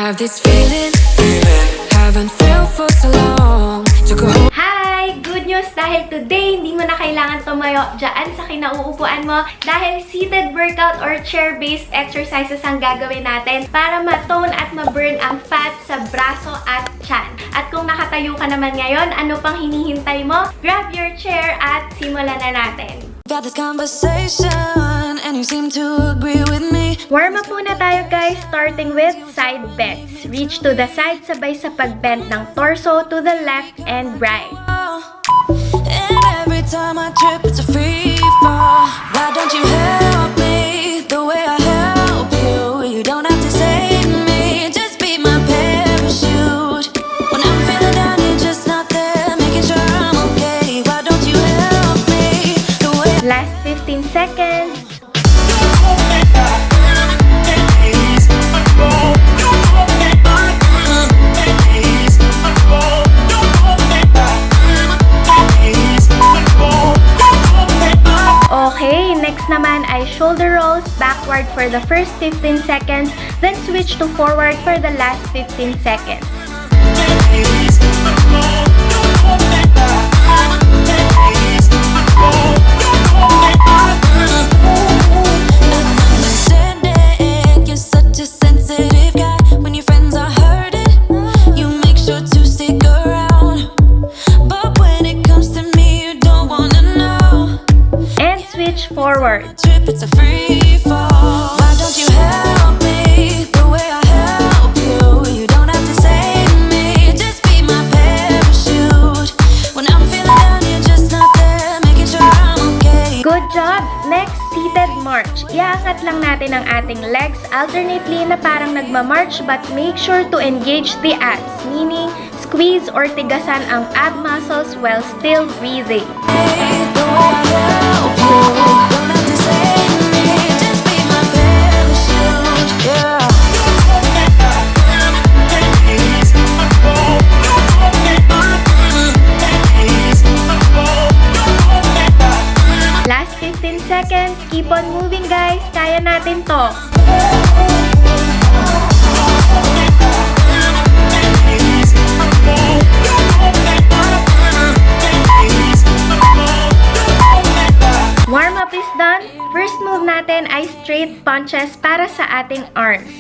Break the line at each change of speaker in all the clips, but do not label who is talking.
have this feeling, haven't felt for so long.
Hi! Good news dahil today hindi mo na kailangan tumayo dyan sa kinauupuan mo dahil seated workout or chair-based exercises ang gagawin natin para ma-tone at ma-burn ang fat sa braso at tiyan. At kung nakatayo ka naman ngayon, ano pang hinihintay mo? Grab your chair at simulan na natin.
Got this conversation and you seem to agree with me.
Warm up muna tayo guys, starting with side bends. Reach to the side sabay sa pag-bend ng torso to the left and right.
And every time I trip, it's a free fall. Why don't you help me the way I help you? You don't have to save me, just be my parachute. When I'm feeling down, you're just not there, making sure I'm okay. Why don't you help me the way
Last 15 seconds. Okay, next naman ay shoulder rolls backward for the first 15 seconds, then switch to forward for the last 15 seconds.
You're such a sensitive guy. When your friends are hurting, you make sure to stick around. But when it comes to me, you don't wanna know.
And switch forward.
Trip, it's a free fall. Why don't you help me the way I help you? You don't have to save me, just be my parachute. When I'm feeling down, you're just not there, making sure I'm okay.
Good job! Next, seated march. Iaangat lang natin ang ating legs alternately na parang nagmamarch but make sure to engage the abs, meaning squeeze or tigasan ang ab muscles while still breathing.
The way I help you, don't have to save me, just be my parachute. Yeah.
Last 15 seconds. Keep on moving guys. Kaya natin to. Warm up is done. First move natin ay straight punches para sa ating arms.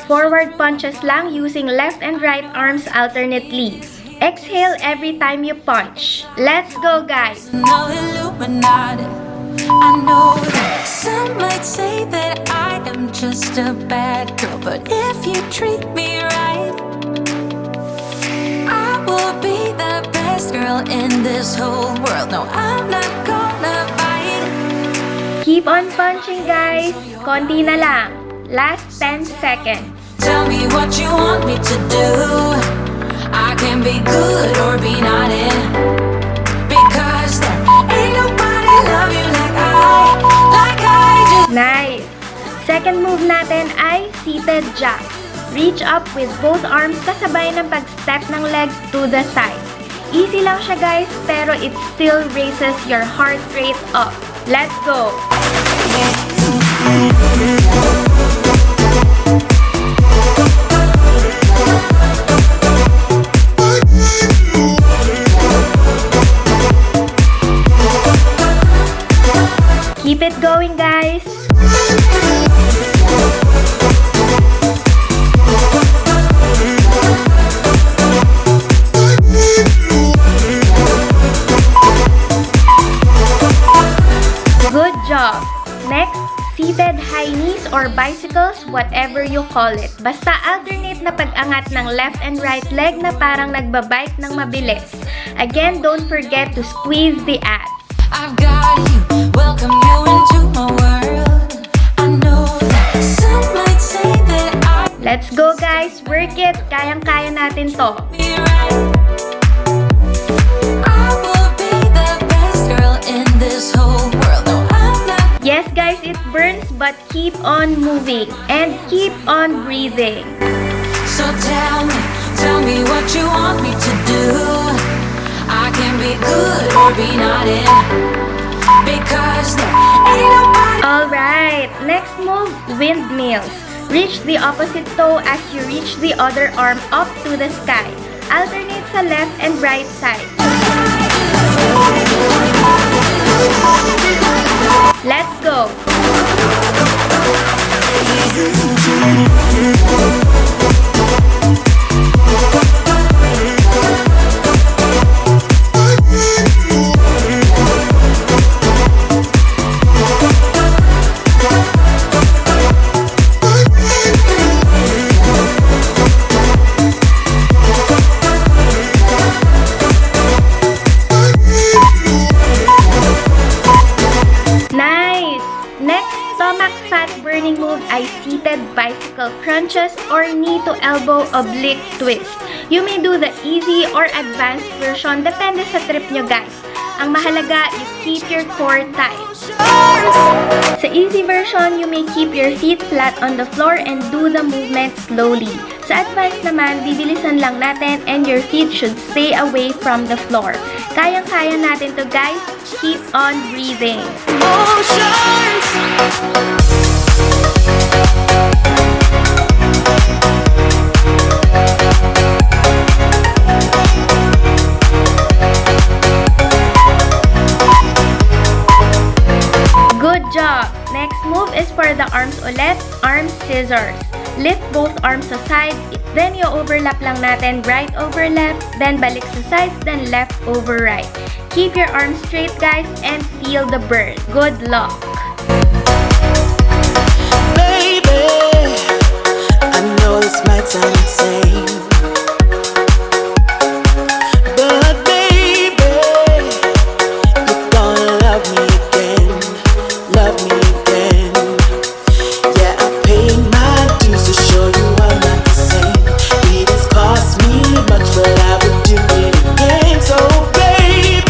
Forward punches lang using left and right arms alternately. Exhale every time you punch. Let's go guys!
No Illuminati. I know that some might say that I am just a bad girl, but if you treat me right, I will be the best girl in this whole world. No, I'm not gonna bite.
Keep on punching guys. Konti na lang. Last 10 seconds.
Tell me what you want me to do. I can be good or be naughty, because there ain't nobody love you like I do.
Nice! Second move natin ay seated jack. Reach up with both arms kasabay ng pag-step ng legs to the side. Easy lang siya guys, pero it still raises your heart rate up. Let's go! Keep it going guys! Good job! Next, seated high knees or bicycles, whatever you call it. Basta alternate na pag-angat ng left and right leg na parang nagbabike ng mabilis. Again, don't forget to squeeze the abs.
I've got you, welcome you into my world. I know that some might say that
Let's go guys! Work it! Kayang-kaya natin to.
be right. I will be the best girl in this whole world. No, I'm not.
Yes guys, it burns but keep on moving and keep on breathing.
So tell me what you want me to do. I can be good or be naughty, because there ain't nobody.
Alright, next move, windmills. Reach the opposite toe as you reach the other arm up to the sky. Alternate sa left and right side. Let's go! Ay seated bicycle crunches or knee to elbow oblique twist. You may do the easy or advanced version, depende sa trip nyo guys. Ang mahalaga, you keep your core tight. Sa easy version, you may keep your feet flat on the floor and do the movement slowly. Sa advanced naman, bibilisan lang natin and your feet should stay away from the floor. Kayang-kaya natin to guys. Keep on breathing. Good job! Next move is for the arms ulit, arm scissors. Lift both arms aside, then i-overlap lang natin right over left, then balik sa sides, then left over right. Keep your arms straight guys and feel the burn. Good luck!
Baby, I know this might sound insane, but baby, you're gonna love me again, love me again. Yeah, I paid my dues to show you I'm not the same. It has cost me much, but I would do it again. So baby,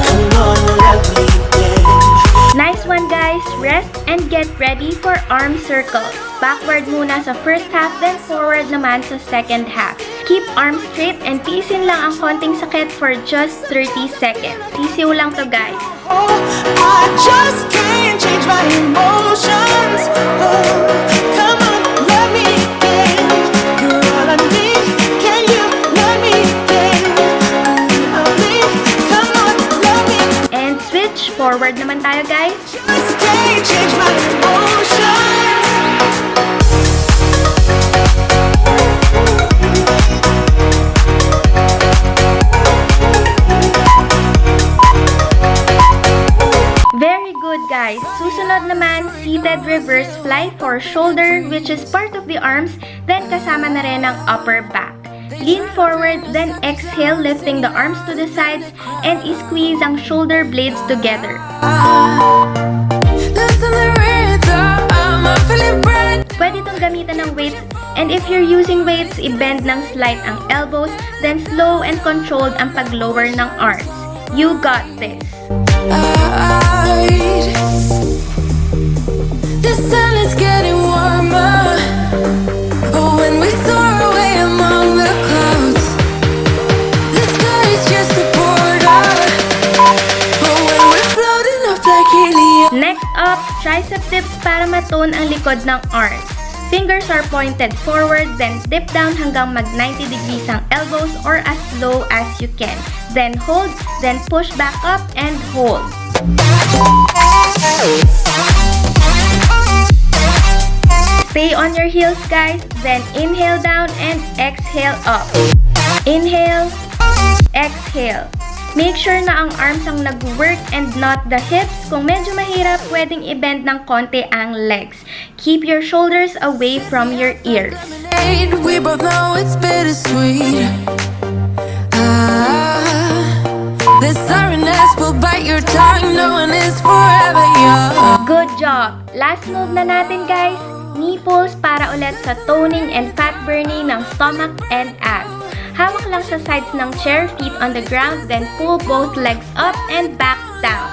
come on, love me again.
Nice one guys! Rest and get ready for arm circles. Backward muna sa first half, then forward naman sa second half. Keep arms straight and tiisin lang ang konting sakit for just 30 seconds. Sisiw lang to guys.
Oh, I just can't change my emotions. Oh, come on, love me again. Girl, I need, can you love me again? Come on, love me.
And switch, forward naman tayo guys.
Just can't change my emotions.
Very good guys! Susunod naman, seated reverse fly for shoulder which is part of the arms, then kasama na rin ang upper back. Lean forward, then exhale lifting the arms to the sides and squeeze ang shoulder blades together. Pwede itong gamitan ng weights, and if you're using weights, i-bend ng slight ang elbows, then slow and controlled ang pag-lower ng arms. You got this!
The sun is getting warmer. Oh, when we soar away among the clouds, the sky is just a border. Oh, when we're floating up like helium.
Next up, tricep dips para matone ang likod ng arms. Fingers are pointed forward, then dip down hanggang mag 90 degrees ang elbows or as low as you can. Then hold, then push back up and hold. Stay on your heels guys, then inhale down and exhale up. Inhale, exhale. Make sure na ang arms ang nag-work and not the hips. Kung medyo mahirap, pwedeng i-bend ng konti ang legs. Keep your shoulders away from your ears.
We both know it's bittersweet. This sorrowness will bite your tongue. No one is forever young.
Good job! Last move na natin guys. Knee pulls para ulit sa toning and fat burning ng stomach and abs. Hawak lang sa sides ng chair, feet on the ground, then pull both legs up and back down.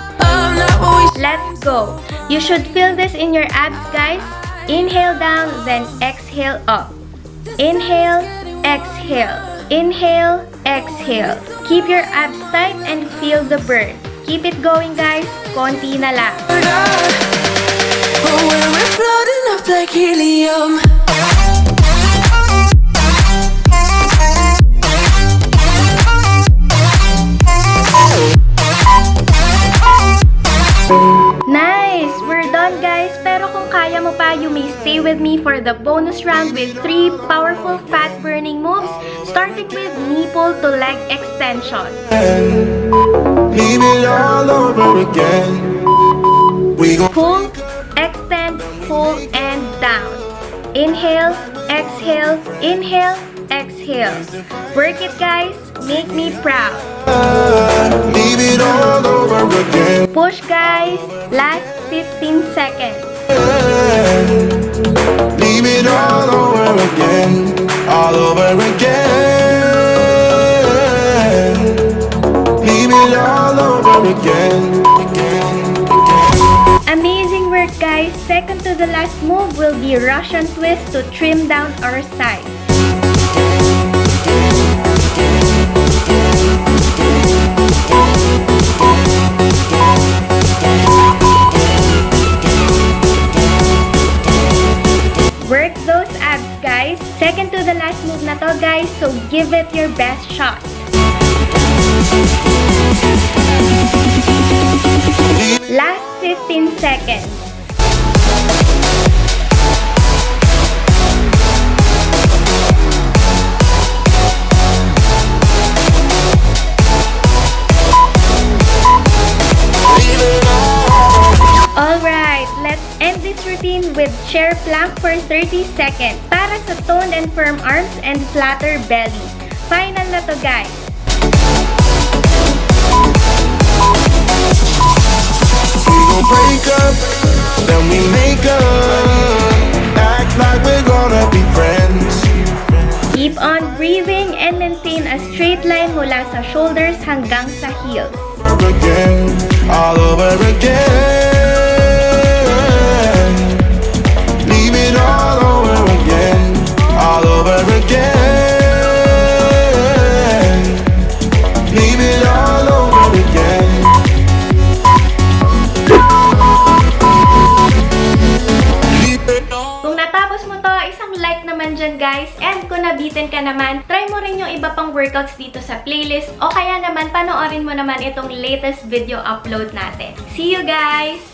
Let's go! You should feel this in your abs guys. Inhale down, then exhale up. Inhale, exhale. Inhale, exhale. Keep your abs tight and feel the burn. Keep it going guys. Konti na lang.
when we're floating up like helium.
Nice! We're done, guys. Pero kung kaya mo pa, you may stay with me for the bonus round with 3 powerful fat-burning moves, starting with nipple to leg extension.
Leave it all over again. We gon'
Pull, extend, pull, and down. Inhale, exhale, inhale, exhale. Work it, guys. Make me proud.
leave it all over again.
Push, guys. Last 15 seconds.
Leave it all over again. All over again. Leave it all over again.
Amazing work, guys. Second to the last move will be Russian twist to trim down our side. Work those abs, guys. Second to the last move na to, guys, so give it your best shot. Last 15 seconds. Alright, let's end this routine with chair plank for 30 seconds para sa toned and firm arms and flatter belly. Final na to, guys.
We gon' break up, then we make up. Act like we're gonna be friends.
Keep on breathing and maintain a straight line mula sa shoulders hanggang sa heels.
Over again, all over again. Leave it all over again, all over again. Leave it all over again. Leave it all.
Kung natapos mo to, isang like naman dyan, guys. And kung nabitin ka naman, try mo rin yung iba pang workouts dito sa playlist o kaya naman panoorin mo naman itong latest video upload natin. See you, guys!